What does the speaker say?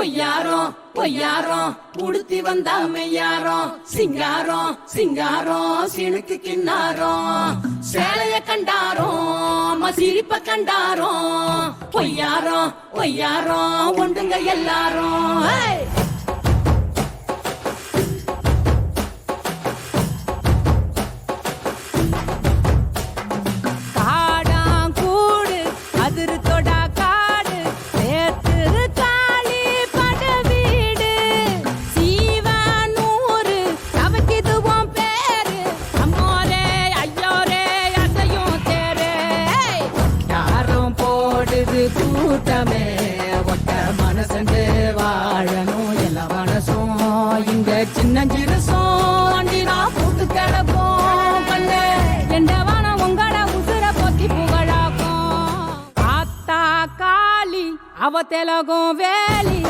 பொய்யாரம் பொய்யாரம் உடுத்தி வந்தா மெய்யாரம் சிங்காரம் சிங்காரம் சினுக்கு கிண்ணாரம் சேலைய கண்டாரோம் சிரிப்ப கண்டாரோம் பொய்யாரம் பொய்யாரம் ஒண்டுங்க எல்லாரும் கூட்டமே ஒட்ட மனசு வாழணும் எல்லா மனசும் இங்க சின்ன சிறுசும் கூட்டு கிடப்போம் கண்ணு எண்டவான உங்கள உசுர போத்தி புகழாக்கும் ஆத்தா காளி அவ தெலகும் வேலி